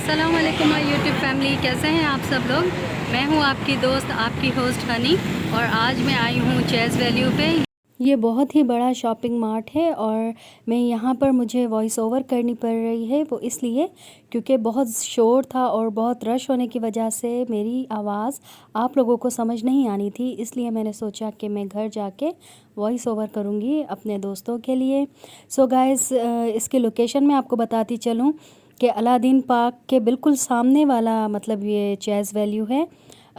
अस्सलाम वालेकुम my YouTube family, कैसे हैं आप सब लोग। मैं हूं आपकी दोस्त, आपकी होस्ट हनी, और आज मैं आई हूं चेज़ वैल्यू पे। ये बहुत ही बड़ा शॉपिंग मार्ट है और मैं यहाँ पर मुझे वॉइस ओवर करनी पड़ रही है, वो इसलिए क्योंकि बहुत शोर था और बहुत रश होने की वजह से मेरी आवाज़ आप लोगों को समझ नहीं आनी थी। इसलिए मैंने सोचा कि मैं घर जाके वॉइस ओवर करूँगी अपने दोस्तों के लिए। सो गाइस, इसकी लोकेशन मैं आपको बताती चलूँ कि अलादीन पार्क के बिल्कुल सामने वाला मतलब ये चेज़ वैल्यू है,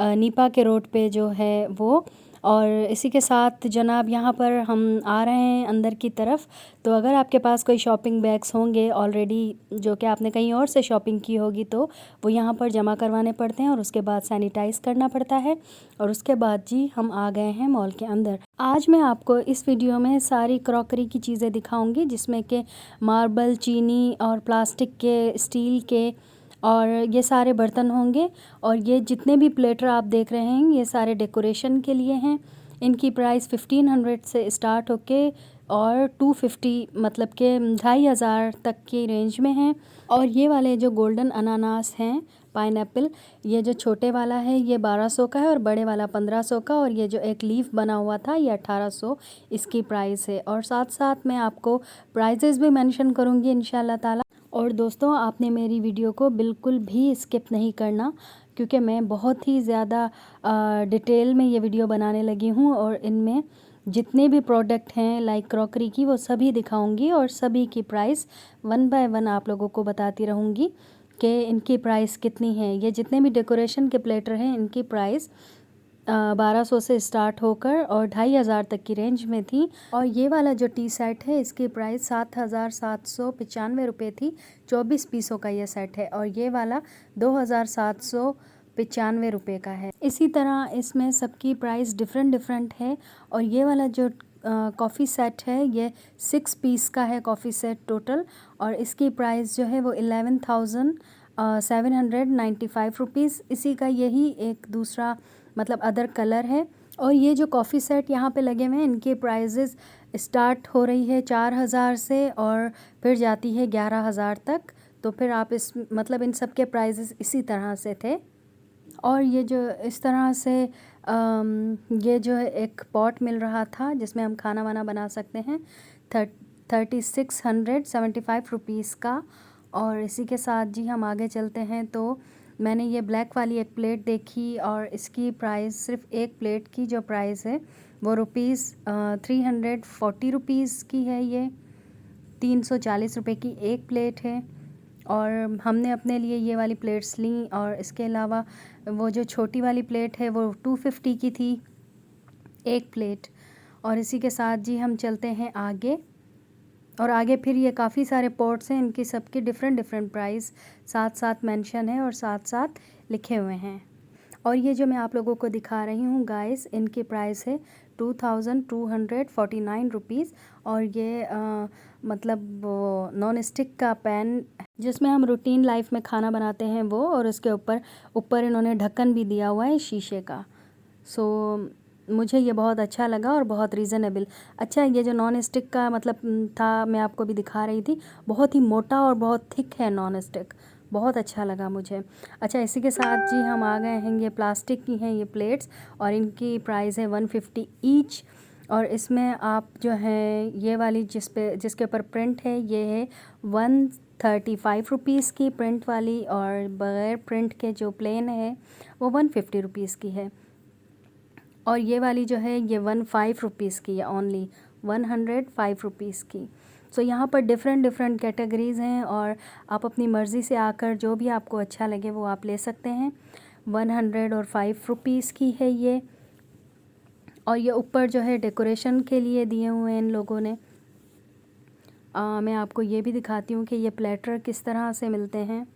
नीपा के रोड पे जो है वो। और इसी के साथ जनाब यहाँ पर हम आ रहे हैं अंदर की तरफ। तो अगर आपके पास कोई शॉपिंग बैग्स होंगे ऑलरेडी जो कि आपने कहीं और से शॉपिंग की होगी, तो वो यहाँ पर जमा करवाने पड़ते हैं और उसके बाद सैनिटाइज़ करना पड़ता है। और उसके बाद जी हम आ गए हैं मॉल के अंदर। आज मैं आपको इस वीडियो में सारी क्रॉकरी की चीज़ें दिखाऊंगी, जिसमें कि मार्बल, चीनी और प्लास्टिक के, स्टील के, और ये सारे बर्तन होंगे। और ये जितने भी प्लेटर आप देख रहे हैं ये सारे डेकोरेशन के लिए हैं। इनकी प्राइस 1500 से स्टार्ट होके और 250 मतलब के 2500 तक की रेंज में हैं। और ये वाले जो गोल्डन अनानास हैं, पाइनएप्पल, ये जो छोटे वाला है ये 1200 का है और बड़े वाला 1500 का। और ये जो एक लीफ बना हुआ था ये 1800 इसकी प्राइस है। और साथ साथ मैं आपको प्राइजेज़ भी मेंशन करूँगी इंशाल्लाह ताला। और दोस्तों, आपने मेरी वीडियो को बिल्कुल भी स्किप नहीं करना, क्योंकि मैं बहुत ही ज़्यादा डिटेल में ये वीडियो बनाने लगी हूँ और इनमें जितने भी प्रोडक्ट हैं लाइक क्रॉकरी की वो सभी दिखाऊंगी और सभी की प्राइस वन बाय वन आप लोगों को बताती रहूँगी कि इनकी प्राइस कितनी है। ये जितने भी डेकोरेशन के प्लेटर हैं इनकी प्राइस 1200 से स्टार्ट होकर और 2500 तक की रेंज में थी। और ये वाला जो टी सेट है इसकी प्राइस 7795 रुपये थी। 24 पीसों का ये सेट है और ये वाला 2795 रुपये का है। इसी तरह इसमें सबकी प्राइस डिफरेंट है। और ये वाला जो कॉफ़ी सेट है ये 6 पीस का है कॉफ़ी सेट टोटल, और इसकी प्राइस जो है वो 11,795 रुपीज़। इसी का यही एक दूसरा मतलब अदर कलर है। और ये जो कॉफ़ी सेट यहाँ पे लगे हुए हैं इनके प्राइजेज़ स्टार्ट हो रही है 4000 से और फिर जाती है 11000 तक। तो फिर आप इस मतलब इन सब के प्राइजेज़ इसी तरह से थे। और ये जो इस तरह से ये जो है एक पॉट मिल रहा था जिसमें हम खाना वाना बना सकते हैं, 3675 रुपीज़ का। और इसी के साथ जी हम आगे चलते हैं। तो मैंने ये ब्लैक वाली एक प्लेट देखी और इसकी प्राइस, सिर्फ एक प्लेट की जो प्राइस है वो रुपीज़ 340 रुपीज़ की है। ये 340 रुपये की एक प्लेट है। और हमने अपने लिए ये वाली प्लेट्स ली। और इसके अलावा वो जो छोटी वाली प्लेट है वो 250 की थी एक प्लेट। और इसी के साथ जी हम चलते हैं आगे। और आगे फिर ये काफ़ी सारे पॉट्स हैं, इनकी सबकी डिफरेंट प्राइस साथ साथ मेंशन है और साथ साथ लिखे हुए हैं। और ये जो मैं आप लोगों को दिखा रही हूँ गाइस, इनकी प्राइस है 2249 रुपीज़। और ये मतलब नॉन स्टिक का पैन जिसमें हम रूटीन लाइफ में खाना बनाते हैं वो, और उसके ऊपर इन्होंने ढक्कन भी दिया हुआ है शीशे का। सो मुझे ये बहुत अच्छा लगा और बहुत रीज़नेबल। अच्छा, ये जो नॉन स्टिक का मतलब था, मैं आपको भी दिखा रही थी, बहुत ही मोटा और बहुत थिक है नॉन स्टिक, बहुत अच्छा लगा मुझे। अच्छा, इसी के साथ जी हम आ गए हैं, ये प्लास्टिक की हैं ये प्लेट्स और इनकी प्राइस है 150 ईच। और इसमें आप जो है ये वाली जिसके ऊपर प्रिंट है ये है 135 रुपीज़ की प्रिंट वाली, और बग़ैर प्रिंट के जो प्लेन है वो 150 रुपीज़ की है। और ये वाली जो है ये 15 रुपीज़ की है, ओनली 105 रुपीज़ की। सो यहाँ पर डिफरेंट कैटेगरीज़ हैं और आप अपनी मर्ज़ी से आकर जो भी आपको अच्छा लगे वो आप ले सकते हैं। 105 रुपीज़ की है ये। और ये ऊपर जो है डेकोरेशन के लिए दिए हुए हैं इन लोगों ने। मैं आपको ये भी दिखाती हूँ कि ये प्लेटर किस तरह से मिलते हैं।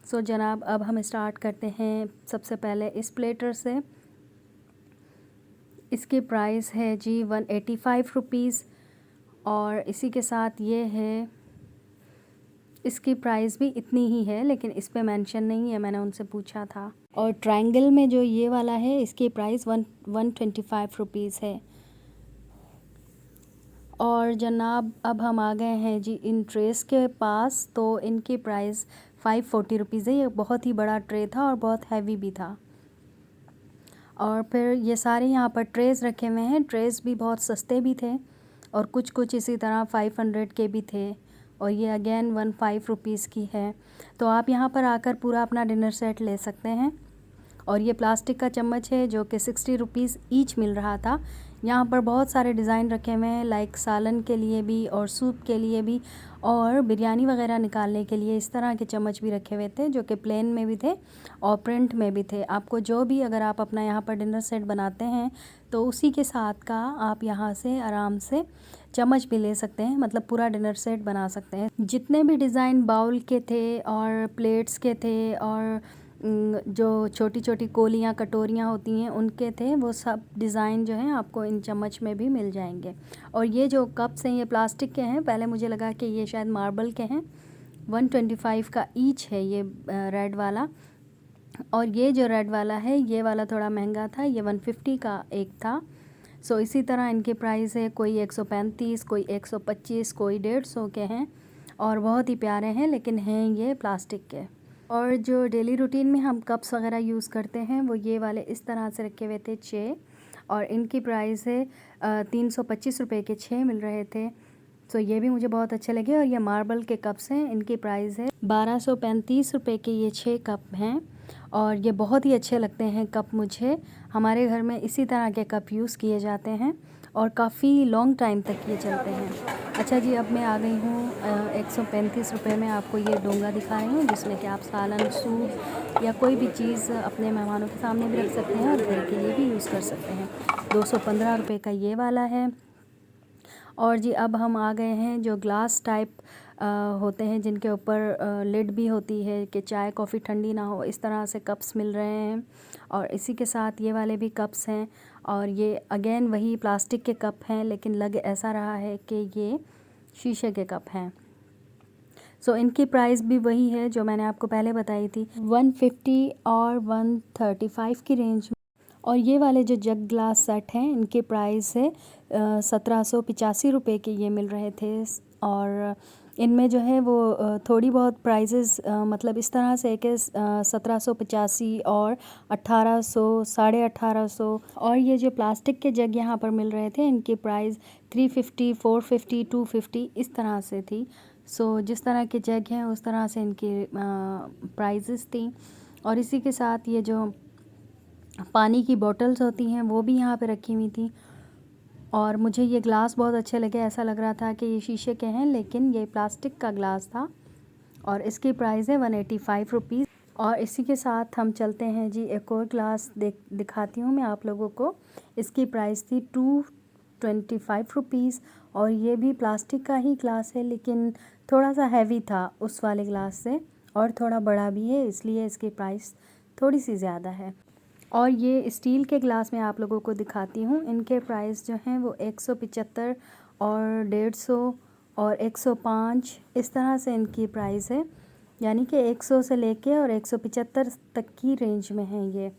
सो जनाब, अब हम स्टार्ट करते हैं सबसे पहले इस प्लेटर से। इसकी प्राइस है जी 185 रुपीज़। और इसी के साथ ये है, इसकी प्राइस भी इतनी ही है लेकिन इस पे मेंशन नहीं है, मैंने उनसे पूछा था। और ट्रायंगल में जो ये वाला है इसकी प्राइस 125 रुपीज़ है। और जनाब, अब हम आ गए हैं जी इन ट्रेस के पास। तो इनकी प्राइस 540 रुपीज़ है। ये बहुत ही बड़ा ट्रे था और बहुत हैवी भी था। और फिर ये सारे यहाँ पर ट्रेज़ रखे हुए हैं। ट्रेज़ भी बहुत सस्ते भी थे और कुछ कुछ इसी तरह 500 के भी थे। और ये अगेन 15 रुपीज़ की है। तो आप यहाँ पर आकर पूरा अपना डिनर सेट ले सकते हैं। और ये प्लास्टिक का चम्मच है जो कि 60 रुपीज़ ईच मिल रहा था। यहाँ पर बहुत सारे डिज़ाइन रखे हुए हैं, लाइक सालन के लिए भी और सूप के लिए भी और बिरयानी वगैरह निकालने के लिए इस तरह के चम्मच भी रखे हुए थे, जो कि प्लेन में भी थे और प्रिंट में भी थे। आपको जो भी, अगर आप अपना यहाँ पर डिनर सेट बनाते हैं तो उसी के साथ का आप यहाँ से आराम से चम्मच भी ले सकते हैं, मतलब पूरा डिनर सेट बना सकते हैं। जितने भी डिज़ाइन बाउल के थे और प्लेट्स के थे और जो छोटी छोटी कोलियाँ कटोरियाँ होती हैं उनके थे, वो सब डिज़ाइन जो हैं आपको इन चम्मच में भी मिल जाएंगे। और ये जो कप्स हैं ये प्लास्टिक के हैं। पहले मुझे लगा कि ये शायद मार्बल के हैं। 125 का ईच है ये रेड वाला। और ये जो रेड वाला है ये वाला थोड़ा महंगा था, ये 150 का एक था। सो इसी तरह इनके प्राइस है, कोई 135, कोई 125, कोई 150 के हैं और बहुत ही प्यारे हैं, लेकिन हैं ये प्लास्टिक के। और जो डेली रूटीन में हम कप्स वगैरह यूज़ करते हैं वो ये वाले इस तरह से रखे हुए थे 6, और इनकी प्राइस है 325 रुपये के 6 मिल रहे थे। सो ये भी मुझे बहुत अच्छे लगे। और ये मार्बल के कप्स हैं, इनकी प्राइस है 1235 रुपये के ये 6 कप हैं। और ये बहुत ही अच्छे लगते हैं कप मुझे। हमारे घर में इसी तरह के कप यूज़ किए जाते हैं और काफ़ी लॉन्ग टाइम तक ये चलते हैं। अच्छा जी, अब मैं आ गई हूँ 135 रुपये में आपको ये डोंगा दिखा रही हूँ, जिसमें कि आप सालन, सूप या कोई भी चीज़ अपने मेहमानों के सामने भी रख सकते हैं और घर के लिए भी यूज़ कर सकते हैं। 215 रुपये का ये वाला है। और जी अब हम आ गए हैं जो ग्लास टाइप होते हैं, जिनके ऊपर लिड भी होती है कि चाय कॉफ़ी ठंडी ना हो, इस तरह से कप्स मिल रहे हैं। और इसी के साथ ये वाले भी कप्स हैं। और ये अगेन वही प्लास्टिक के कप हैं, लेकिन लग ऐसा रहा है कि ये शीशे के कप हैं। सो इनकी प्राइस भी वही है जो मैंने आपको पहले बताई थी, 150 और 135 की रेंज में। और ये वाले जो जग ग्लास सेट हैं इनके प्राइस है 1785 रुपये के ये मिल रहे थे। और इनमें जो है वो थोड़ी बहुत प्राइसेस मतलब इस तरह से कि 1785 और 1800, 1850। और ये जो प्लास्टिक के जग यहाँ पर मिल रहे थे इनकी प्राइस 350, 450, 250 इस तरह से थी। सो जिस तरह के जग हैं उस तरह से इनकी प्राइसेस थी। और इसी के साथ ये जो पानी की बॉटल्स होती हैं वो भी यहाँ पे रखी हुई थी। और मुझे ये ग्लास बहुत अच्छे लगे, ऐसा लग रहा था कि ये शीशे के हैं, लेकिन ये प्लास्टिक का ग्लास था। और इसकी प्राइस है 185 रुपीज़। और इसी के साथ हम चलते हैं जी, एक और ग्लास दिखाती हूँ मैं आप लोगों को। इसकी प्राइस थी 225 रुपीज़। और ये भी प्लास्टिक का ही ग्लास है, लेकिन थोड़ा सा हैवी था उस वाले ग्लास से और थोड़ा बड़ा भी है, इसलिए इसकी प्राइस थोड़ी सी ज़्यादा है। और ये स्टील के ग्लास में आप लोगों को दिखाती हूँ। इनके प्राइस जो हैं वो 175 और 150 और 105 इस तरह से इनकी प्राइस है, यानी कि 100 से लेके और 175 तक की रेंज में है ये।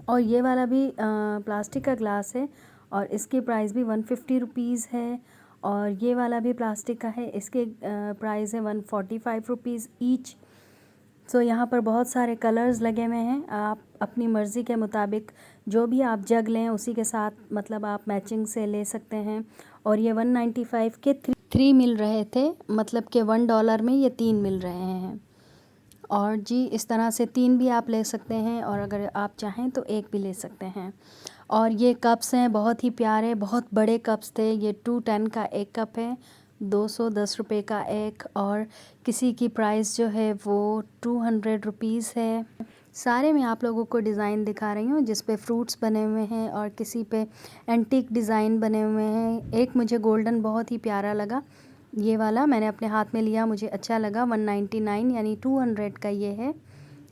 और ये वाला भी प्लास्टिक का ग्लास है और इसकी प्राइस भी 150 रुपीज़ है। और ये वाला भी प्लास्टिक का है, इसके प्राइस है 145 रुपीज़ ईच। सो यहाँ पर बहुत सारे कलर्स लगे हुए हैं, आप अपनी मर्ज़ी के मुताबिक जो भी आप जग लें उसी के साथ मतलब आप मैचिंग से ले सकते हैं। और ये 195 के 3 मिल रहे थे, मतलब कि $1 में ये 3 मिल रहे हैं। और जी इस तरह से 3 भी आप ले सकते हैं, और अगर आप चाहें तो 1 भी ले सकते हैं। और ये कप्स हैं बहुत ही प्यारे, बहुत बड़े कप्स थे। ये 210 का एक कप है, 210 रुपये का एक। और किसी की प्राइस जो है वो 200 रुपीज़ है। सारे मैं आप लोगों को डिज़ाइन दिखा रही हूँ जिस पे फ्रूट्स बने हुए हैं और किसी पे एंटीक डिज़ाइन बने हुए हैं। एक मुझे गोल्डन बहुत ही प्यारा लगा, ये वाला मैंने अपने हाथ में लिया, मुझे अच्छा लगा। 199 यानी 200 का ये है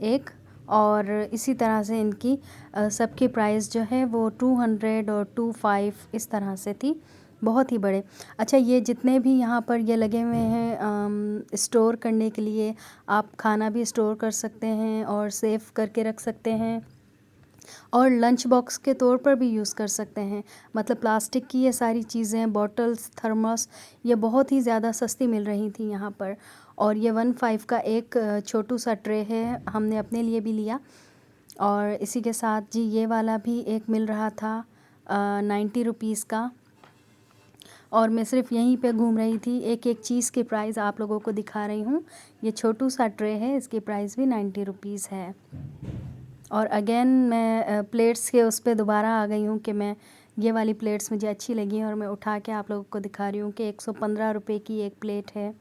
एक। और इसी तरह से इनकी सबकी प्राइस जो है वो 200 और 25 इस तरह से थी, बहुत ही बड़े। अच्छा, ये जितने भी यहाँ पर ये लगे हुए हैं स्टोर करने के लिए, आप खाना भी स्टोर कर सकते हैं और सेव करके रख सकते हैं। और लंच बॉक्स के तौर पर भी यूज़ कर सकते हैं। मतलब प्लास्टिक की ये सारी चीज़ें, बॉटल्स, थर्मस, ये बहुत ही ज़्यादा सस्ती मिल रही थी यहाँ पर। और ये 1.5 का एक छोटू सा ट्रे है, हमने अपने लिए भी लिया। और इसी के साथ जी ये वाला भी एक मिल रहा था 90 रुपीज़ का। और मैं सिर्फ यहीं पे घूम रही थी, एक एक चीज़ की प्राइस आप लोगों को दिखा रही हूँ। ये छोटू सा ट्रे है, इसकी प्राइस भी 90 रुपीज़ है। और अगेन मैं प्लेट्स के उस पे दोबारा आ गई हूँ कि मैं ये वाली प्लेट्स मुझे अच्छी लगी और मैं उठा के आप लोगों को दिखा रही हूँ कि 115 रुपये की एक प्लेट है।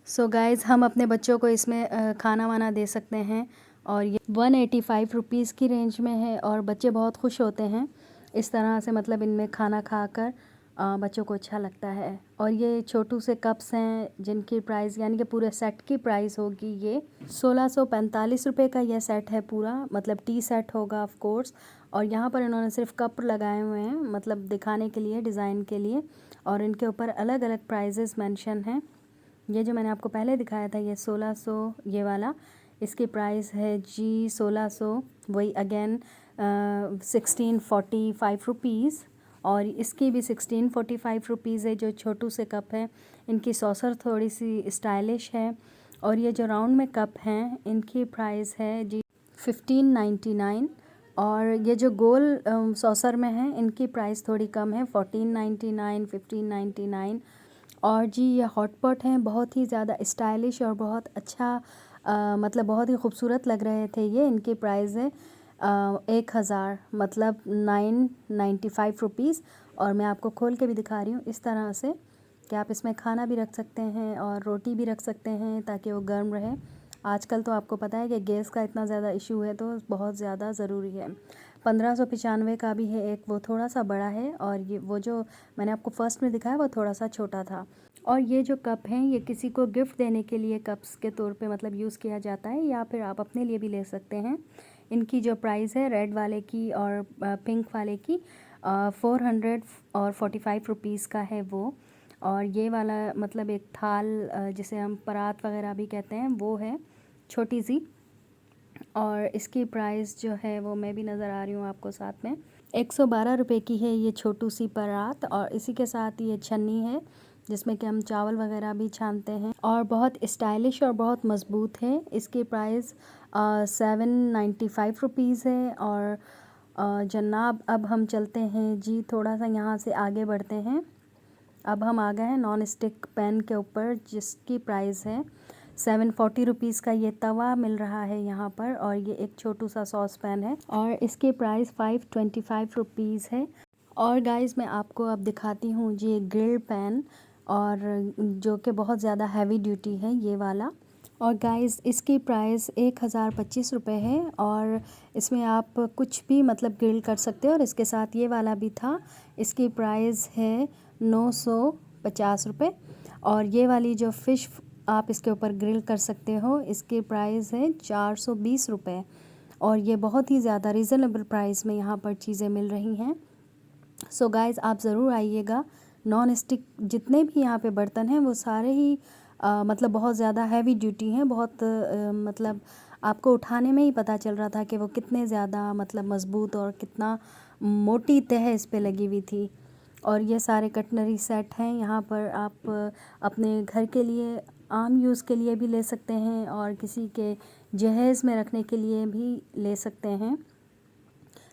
सो गाइज़, हम अपने बच्चों को इसमें खाना वाना दे सकते हैं। और ये 185 रुपीज़ की रेंज में है और बच्चे बहुत खुश होते हैं इस तरह से, मतलब इनमें खाना खाकर बच्चों को अच्छा लगता है। और ये छोटू से कप्स हैं जिनकी प्राइस यानी कि पूरे सेट की प्राइस होगी ये 1645 रुपये का ये सेट है पूरा, मतलब टी सेट होगा ऑफ कोर्स। और यहाँ पर इन्होंने सिर्फ कप लगाए हुए हैं, मतलब दिखाने के लिए, डिज़ाइन के लिए। और इनके ऊपर अलग अलग प्राइजेस मेंशन हैं। ये जो मैंने आपको पहले दिखाया था ये 1600, ये वाला, इसकी प्राइस है जी 1600, वही अगेन 1645 रुपीज़। और इसकी भी 1645 रुपीज़ है। जो छोटू से कप है, इनकी सॉसर थोड़ी सी स्टाइलिश है। और ये जो राउंड में कप हैं, इनकी प्राइस है जी 1599। और ये जो गोल सॉसर में है, इनकी प्राइस थोड़ी कम है, 1499, 1599। और जी ये हॉट पॉट हैं, बहुत ही ज़्यादा स्टाइलिश और बहुत अच्छा मतलब बहुत ही खूबसूरत लग रहे थे ये। इनकी प्राइस है 1000, मतलब 995 रुपीज़। और मैं आपको खोल के भी दिखा रही हूँ इस तरह से कि आप इसमें खाना भी रख सकते हैं और रोटी भी रख सकते हैं ताकि वो गर्म रहे। आजकल तो आपको पता है कि गैस का इतना ज़्यादा इशू है, तो बहुत ज़्यादा ज़रूरी है। 1595 का भी है एक, वो थोड़ा सा बड़ा है। और ये वो जो मैंने आपको फ़र्स्ट में दिखाया वो थोड़ा सा छोटा था। और ये जो कप हैं, ये किसी को गिफ्ट देने के लिए कप्स के तौर पे मतलब यूज़ किया जाता है, या फिर आप अपने लिए भी ले सकते हैं। इनकी जो प्राइस है रेड वाले की और पिंक वाले की 445 रुपीज़ का है वो। और ये वाला मतलब एक थाल जिसे हम परात वगैरह भी कहते हैं, वो है छोटी सी। और इसकी प्राइस जो है वो मैं भी नज़र आ रही हूँ आपको साथ में, 112 रुपये की है ये छोटू सी परात। और इसी के साथ ये छन्नी है जिसमें कि हम चावल वगैरह भी छानते हैं, और बहुत स्टाइलिश और बहुत मज़बूत है। इसकी प्राइस 795 रुपीज़ है। और जनाब, अब हम चलते हैं जी, थोड़ा सा यहाँ से आगे बढ़ते हैं। अब हम आ गए हैं नॉन स्टिक पैन के ऊपर, जिसकी प्राइस है 740 रुपीज़ का ये तवा मिल रहा है यहाँ पर। और ये एक छोटू सा सॉस पैन है और इसकी प्राइस 525 रुपीज़ है। और गाइस, मैं आपको अब दिखाती हूँ जी एक ग्रिल पैन, और जो कि बहुत ज़्यादा हैवी ड्यूटी है ये वाला। और गाइस, इसकी प्राइस 1025 रुपये है। और इसमें आप कुछ भी मतलब ग्रिल कर सकते हो। और इसके साथ ये वाला भी था, इसकी प्राइस है 950 रुपये। और ये वाली जो फ़िश आप इसके ऊपर ग्रिल कर सकते हो, इसकी प्राइस है 420 रुपये। और ये बहुत ही ज़्यादा रीज़नेबल प्राइस में यहाँ पर चीज़ें मिल रही हैं। सो गाइस, आप ज़रूर आइएगा। नॉन स्टिक जितने भी यहाँ पे बर्तन हैं वो सारे ही मतलब बहुत ज़्यादा हैवी ड्यूटी हैं। बहुत मतलब आपको उठाने में ही पता चल रहा था कि वो कितने ज़्यादा मतलब मज़बूत और कितना मोटी तह इस पे लगी हुई थी। और ये सारे कटलरी सेट हैं। यहाँ पर आप अपने घर के लिए, आम यूज़ के लिए भी ले सकते हैं और किसी के जहेज़ में रखने के लिए भी ले सकते हैं।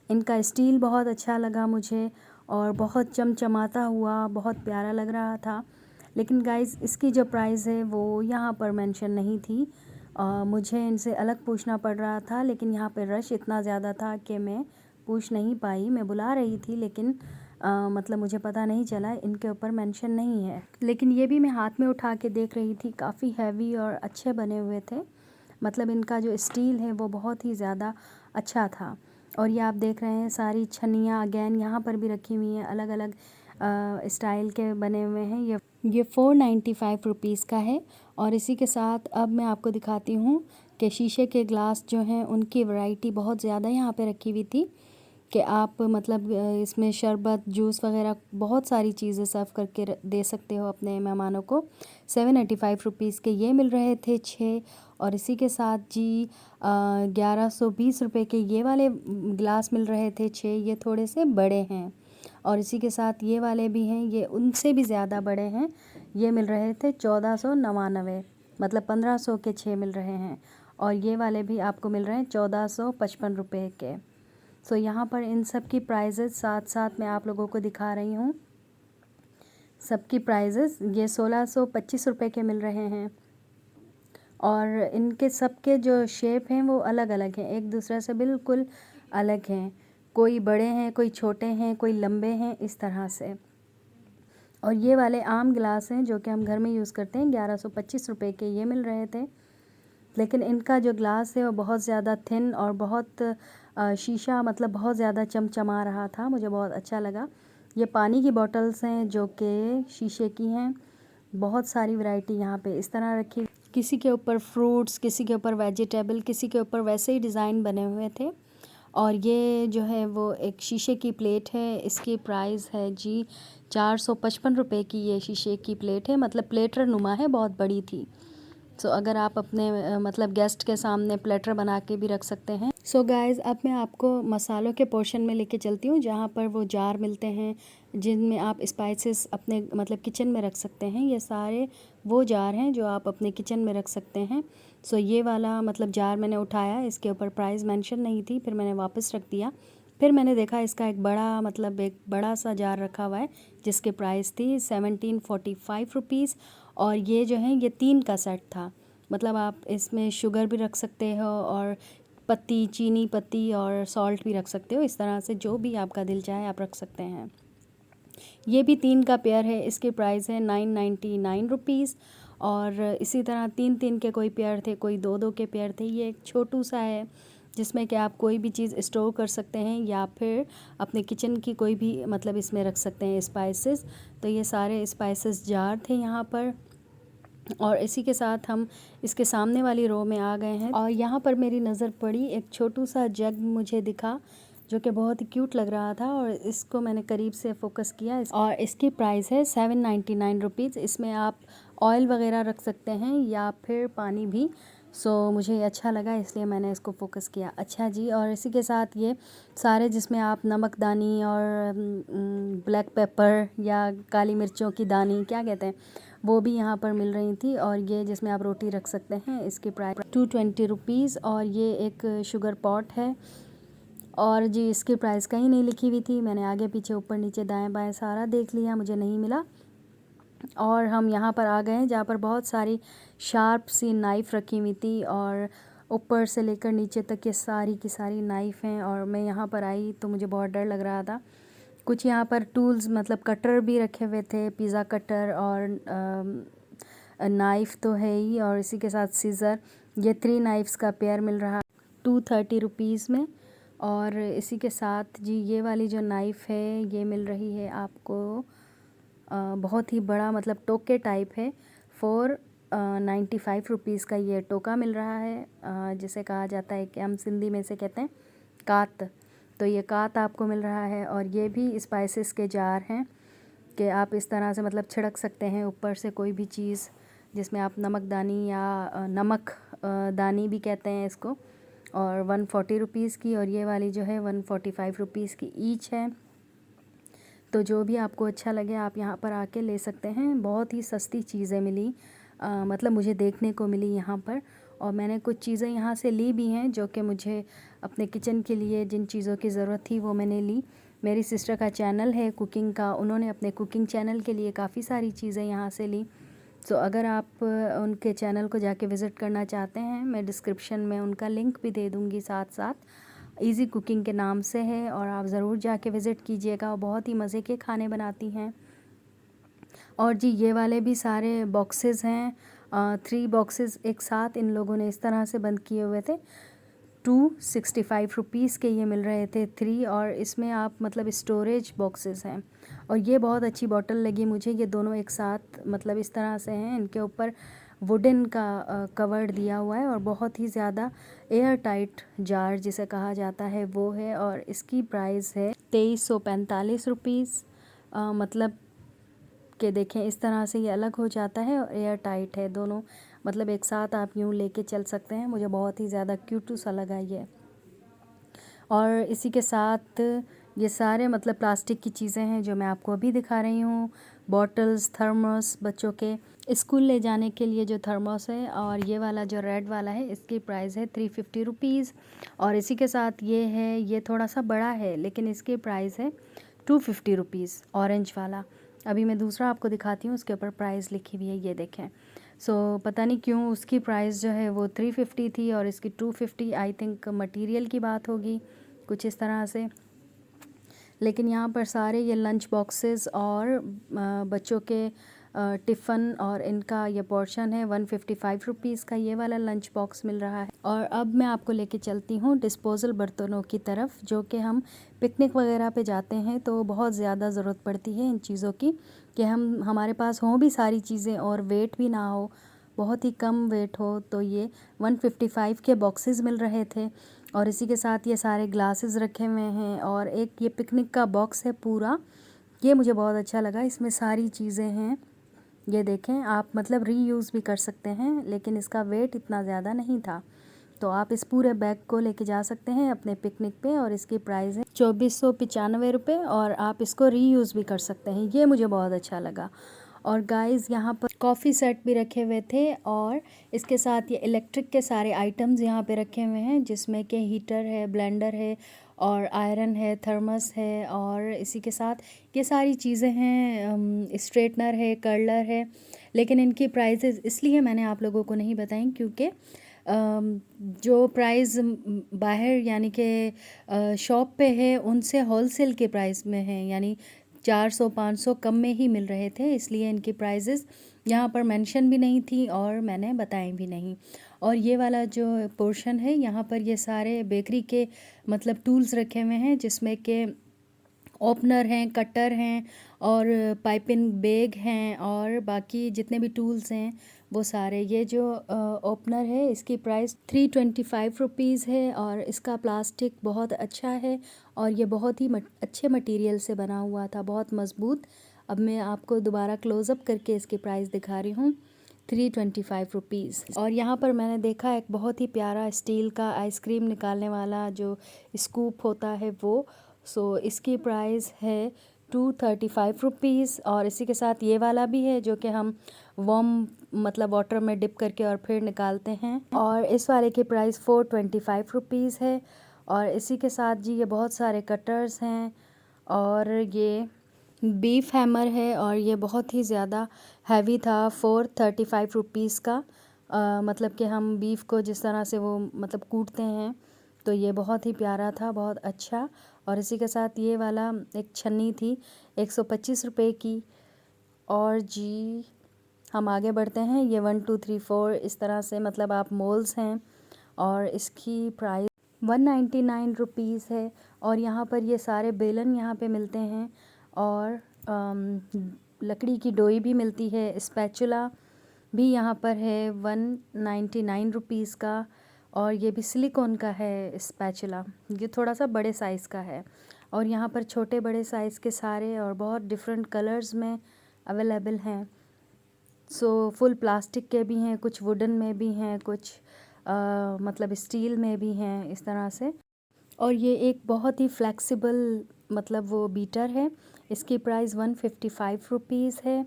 इनका स्टील बहुत अच्छा लगा मुझे और बहुत चमचमाता हुआ, बहुत प्यारा लग रहा था। लेकिन गाइस, इसकी जो प्राइस है वो यहाँ पर मेंशन नहीं थी। मुझे इनसे अलग पूछना पड़ रहा था, लेकिन यहाँ पे रश इतना ज़्यादा था कि मैं पूछ नहीं पाई। मैं बुला रही थी लेकिन मतलब मुझे पता नहीं चला, इनके ऊपर मेंशन नहीं है। लेकिन ये भी मैं हाथ में उठा के देख रही थी, काफ़ी हैवी और अच्छे बने हुए थे। मतलब इनका जो स्टील है वो बहुत ही ज़्यादा अच्छा था। और ये आप देख रहे हैं सारी छन्नियाँ अगेन यहाँ पर भी रखी हुई हैं, अलग अलग स्टाइल के बने हुए हैं। ये 495 रुपीज़ का है। और इसी के साथ अब मैं आपको दिखाती हूँ कि शीशे के ग्लास जो हैं उनकी वैरायटी बहुत ज़्यादा यहाँ पे रखी हुई थी कि आप मतलब इसमें शरबत, जूस वगैरह बहुत सारी चीज़ें सर्व करके दे सकते हो अपने मेहमानों को। 785 रुपीज़ के ये मिल रहे थे 6। और इसी के साथ जी 1120 रुपये के ये वाले गिलास मिल रहे थे 6, ये थोड़े से बड़े हैं। और इसी के साथ ये वाले भी हैं, ये उनसे भी ज़्यादा बड़े हैं, ये मिल रहे थे 1499, मतलब 1500 के 6 मिल रहे हैं। और ये वाले भी आपको मिल रहे हैं 1455 रुपये के। सो यहाँ पर इन सब की प्राइजेज़ साथ साथ मैं आप लोगों को दिखा रही हूँ। सबकी प्राइजेज़ ये 1625 रुपये के मिल रहे हैं। और इनके सबके जो शेप हैं वो अलग अलग हैं, एक दूसरे से बिल्कुल अलग हैं। कोई बड़े हैं, कोई छोटे हैं, कोई लंबे हैं, इस तरह से। और ये वाले आम गिलास हैं जो कि हम घर में यूज़ करते हैं, 1125 रुपये के ये मिल रहे थे। लेकिन इनका जो ग्लास है वो बहुत ज़्यादा थिन और बहुत शीशा, मतलब बहुत ज़्यादा चमचमा रहा था, मुझे बहुत अच्छा लगा। ये पानी की बॉटल्स हैं जो कि शीशे की हैं। बहुत सारी वैरायटी यहाँ पे इस तरह रखी, किसी के ऊपर फ्रूट्स, किसी के ऊपर वेजिटेबल, किसी के ऊपर वैसे ही डिज़ाइन बने हुए थे। और ये जो है वो एक शीशे की प्लेट है, इसकी प्राइस है जी 455 रुपये की। ये शीशे की प्लेट है, मतलब प्लेटर नुमा है, बहुत बड़ी थी। सो अगर आप अपने मतलब गेस्ट के सामने प्लेटर बना के भी रख सकते हैं। सो गाइज़, अब मैं आपको मसालों के पोर्शन में लेके चलती हूँ, जहाँ पर वो जार मिलते हैं जिनमें आप स्पाइसेस अपने मतलब किचन में रख सकते हैं। ये सारे वो जार हैं जो आप अपने किचन में रख सकते हैं। सो ये वाला मतलब जार मैंने उठाया, इसके ऊपर प्राइस मेंशन नहीं थी, फिर मैंने वापस रख दिया। फिर मैंने देखा इसका एक बड़ा मतलब एक बड़ा सा जार रखा हुआ है जिसके प्राइस थी 1745 रुपीज़। और ये जो है ये 3 का सेट था, मतलब आप इसमें शुगर भी रख सकते हो और पत्ती, चीनी पत्ती और सॉल्ट भी रख सकते हो। इस तरह से जो भी आपका दिल चाहे आप रख सकते हैं। ये भी 3 का पेयर है, इसकी प्राइस है 999 रुपीज़। और इसी तरह 3-3 के कोई पेयर थे, कोई 2-2 के पेयर थे। ये एक छोटू सा है जिसमें कि आप कोई भी चीज़ स्टोर कर सकते हैं या फिर अपने किचन की कोई भी मतलब इसमें रख सकते हैं स्पाइसेस। तो ये सारे स्पाइसेस जार थे यहाँ पर। और इसी के साथ हम इसके सामने वाली रो में आ गए हैं और यहाँ पर मेरी नज़र पड़ी, एक छोटू सा जग मुझे दिखा जो कि बहुत ही क्यूट लग रहा था और इसको मैंने करीब से फोकस किया। और इसकी प्राइस है 799 रुपीज़। इसमें आप ऑयल वगैरह रख सकते हैं या फिर पानी भी। सो मुझे ये अच्छा लगा इसलिए मैंने इसको फ़ोकस किया। अच्छा जी, और इसी के साथ ये सारे जिसमें आप नमकदानी और ब्लैक पेपर या काली मिर्चों की दानी क्या कहते हैं वो भी यहाँ पर मिल रही थी। और ये जिसमें आप रोटी रख सकते हैं, इसकी प्राइस 220 रुपीज़। और ये एक शुगर पॉट है और जी इसकी प्राइस कहीं नहीं लिखी हुई थी। मैंने आगे पीछे ऊपर नीचे दाएं बाएं सारा देख लिया, मुझे नहीं मिला। और हम यहाँ पर आ गए हैं जहाँ पर बहुत सारी शार्प सी नाइफ़ रखी हुई थी और ऊपर से लेकर नीचे तक ये सारी की सारी नाइफ़ हैं। और मैं यहाँ पर आई तो मुझे बहुत डर लग रहा था। कुछ यहाँ पर टूल्स मतलब कटर भी रखे हुए थे, पिज़्ज़ा कटर और नाइफ़ तो है ही, और इसी के साथ सीज़र। ये 3 नाइफ्स का पेयर मिल रहा 230 रुपीज़ में। और इसी के साथ जी ये वाली जो नाइफ़ है ये मिल रही है आपको बहुत ही बड़ा मतलब टोके टाइप है, 495 रुपीज़ का ये टोका मिल रहा है, जिसे कहा जाता है कि हम सिंधी में से कहते हैं कात। तो ये कात आपको मिल रहा है। और ये भी स्पाइसेस के जार हैं कि आप इस तरह से मतलब छिड़क सकते हैं ऊपर से कोई भी चीज़, जिसमें आप नमकदानी या नमक दानी भी कहते हैं इसको। और 140 रुपीज़ की, और ये वाली जो है 145 रुपीज़ की ईच है। तो जो भी आपको अच्छा लगे आप यहाँ पर आके ले सकते हैं। बहुत ही सस्ती चीज़ें मिली, मतलब मुझे देखने को मिली यहाँ पर। और मैंने कुछ चीज़ें यहाँ से ली भी हैं जो कि मुझे अपने किचन के लिए जिन चीज़ों की ज़रूरत थी वो मैंने ली। मेरी सिस्टर का चैनल है कुकिंग का, उन्होंने अपने कुकिंग चैनल के लिए काफ़ी सारी चीज़ें यहाँ से ली। सो अगर आप उनके चैनल को जाके विज़िट करना चाहते हैं, मैं डिस्क्रिप्शन में उनका लिंक भी दे दूँगी साथ साथ। इजी कुकिंग के नाम से है और आप ज़रूर जाके विज़िट कीजिएगा, बहुत ही मज़े के खाने बनाती हैं। और जी ये वाले भी सारे बॉक्सेस हैं, 3 बॉक्सेस एक साथ इन लोगों ने इस तरह से बंद किए हुए थे। 265 रुपीज़ के ये मिल रहे थे 3, और इसमें आप मतलब स्टोरेज बॉक्सेस हैं। और ये बहुत अच्छी बॉटल लगी मुझे, ये दोनों एक साथ मतलब इस तरह से हैं, इनके ऊपर वुडन का कवर दिया हुआ है और बहुत ही ज़्यादा एयर टाइट जार जिसे कहा जाता है वो है। और इसकी प्राइस है 2345 रुपीज़, मतलब कि देखें इस तरह से ये अलग हो जाता है और एयर टाइट है दोनों, मतलब एक साथ आप यूँ लेके चल सकते हैं। मुझे बहुत ही ज़्यादा क्यूट सा लगा ये। और इसी के साथ ये सारे मतलब प्लास्टिक की चीज़ें हैं जो मैं आपको अभी दिखा रही हूँ। बॉटल्स, थर्मस, बच्चों के स्कूल ले जाने के लिए जो थर्मस है। और ये वाला जो रेड वाला है इसकी प्राइस है 350 रुपीज़। और इसी के साथ ये है, ये थोड़ा सा बड़ा है लेकिन इसकी प्राइस है 250 रुपीज़, ऑरेंज वाला। अभी मैं दूसरा आपको दिखाती हूँ, उसके ऊपर प्राइस लिखी हुई है, ये देखें। पता नहीं क्यों उसकी प्राइस जो है वो 350 थी और इसकी 250। आई थिंक मटेरियल की बात होगी कुछ इस तरह से। लेकिन यहाँ पर सारे ये लंच बॉक्सेस और बच्चों के टिफ़न और इनका ये पोर्शन है 155 रुपीज़ का ये वाला लंच बॉक्स मिल रहा है। और अब मैं आपको लेके चलती हूँ डिस्पोज़ल बर्तनों की तरफ, जो कि हम पिकनिक वगैरह पे जाते हैं तो बहुत ज़्यादा ज़रूरत पड़ती है इन चीज़ों की, कि हमारे पास हों भी सारी चीज़ें और वेट भी ना हो, बहुत ही कम वेट हो। तो ये 155 के बॉक्सेस मिल रहे थे। और इसी के साथ ये सारे ग्लासेस रखे हुए हैं और एक ये पिकनिक का बॉक्स है पूरा, ये मुझे बहुत अच्छा लगा। इसमें सारी चीज़ें हैं, ये देखें आप, मतलब रीयूज़ भी कर सकते हैं, लेकिन इसका वेट इतना ज़्यादा नहीं था। तो आप इस पूरे बैग को लेके जा सकते हैं अपने पिकनिक पे। और इसकी प्राइस है 2495 रुपये और आप इसको रीयूज़ भी कर सकते हैं। ये मुझे बहुत अच्छा लगा। और गाइस यहाँ पर कॉफ़ी सेट भी रखे हुए थे और इसके साथ ये इलेक्ट्रिक के सारे आइटम्स यहाँ पे रखे हुए हैं, जिसमें कि हीटर है, ब्लेंडर है और आयरन है, थर्मस है। और इसी के साथ ये सारी चीज़ें हैं, स्ट्रेटनर है, कर्लर है। लेकिन इनकी प्राइसेस इसलिए मैंने आप लोगों को नहीं बताई क्योंकि जो प्राइस बाहर यानी कि शॉप पे है उनसे होलसेल के प्राइस में है, यानी 400-500 कम में ही मिल रहे थे, इसलिए इनकी प्राइसेस यहाँ पर मेंशन भी नहीं थी और मैंने बताई भी नहीं। और ये वाला जो पोर्शन है यहाँ पर ये सारे बेकरी के मतलब टूल्स रखे हुए हैं, जिसमें कि ओपनर हैं, कटर हैं और पाइपिंग बैग हैं और बाकी जितने भी टूल्स हैं वो सारे। ये जो ओपनर है इसकी प्राइस 325 रुपीज़ है और इसका प्लास्टिक बहुत अच्छा है और ये बहुत ही अच्छे मटेरियल से बना हुआ था, बहुत मज़बूत। अब मैं आपको दोबारा क्लोज़अप करके इसकी प्राइस दिखा रही हूँ, 325 रुपीज़। और यहाँ पर मैंने देखा एक बहुत ही प्यारा स्टील का आइसक्रीम निकालने वाला जो स्कूप होता है वो। इसकी प्राइस है 235 रुपीज़। और इसी के साथ ये वाला भी है जो कि हम वार्म मतलब वाटर में डिप करके और फिर निकालते हैं, और इस वाले की प्राइस 425 रुपीज़ है। और इसी के साथ जी ये बहुत सारे कटर्स हैं और ये बीफ हैमर है और ये बहुत ही ज़्यादा हैवी था, 435 रुपीज़ का। मतलब कि हम बीफ को जिस तरह से वो मतलब कूटते हैं, तो ये बहुत ही प्यारा था, बहुत अच्छा। और इसी के साथ ये वाला एक छन्नी थी 125 रुपये की। और जी हम आगे बढ़ते हैं, ये 1 2 3 4 इस तरह से मतलब आप मोल्स हैं और इसकी प्राइस 199 रुपीज़ है। और यहाँ पर ये सारे बेलन यहाँ पे मिलते हैं और लकड़ी की डोई भी मिलती है, स्पैचुला भी यहाँ पर है 199 रुपीज़ का। और ये भी सिलिकॉन का है स्पैचुला, ये थोड़ा सा बड़े साइज़ का है। और यहाँ पर छोटे बड़े साइज़ के सारे और बहुत डिफरेंट कलर्स में अवेलेबल हैं। फुल प्लास्टिक के भी हैं, कुछ वुडन में भी हैं, कुछ मतलब स्टील में भी हैं, इस तरह से। और ये एक बहुत ही फ्लेक्सिबल मतलब वो बीटर है, इसकी प्राइस 155 रुपीज़ है।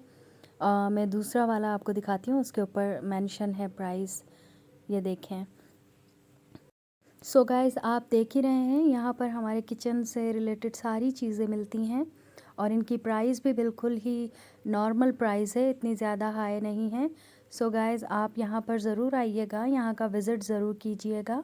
मैं दूसरा वाला आपको दिखाती हूँ, उसके ऊपर मेंशन है प्राइस, ये देखें। गाइस आप देख ही रहे हैं यहाँ पर हमारे किचन से रिलेटेड सारी चीज़ें मिलती हैं और इनकी प्राइस भी बिल्कुल ही नॉर्मल प्राइस है, इतनी ज़्यादा हाई नहीं है। गाइस आप यहाँ पर ज़रूर आइएगा, यहाँ का विज़िट ज़रूर कीजिएगा।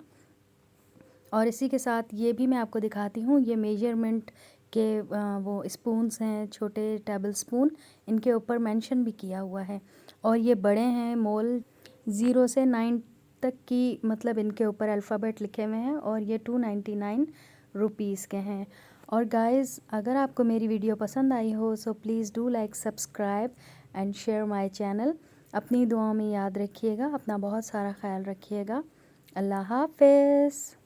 और इसी के साथ ये भी मैं आपको दिखाती हूँ, ये मेजरमेंट के वो स्पून्स हैं, छोटे टेबल स्पून, इनके ऊपर मेंशन भी किया हुआ है। और ये बड़े हैं, मोल 0 से 9 तक की मतलब इनके ऊपर अल्फ़ाबेट लिखे हुए हैं और ये 299 रुपीज़ के हैं। और गाइस अगर आपको मेरी वीडियो पसंद आई हो please do like, subscribe and share my channel. अपनी दुआओं में याद रखिएगा, अपना बहुत सारा ख्याल रखिएगा। अल्लाह हाफ़िज़।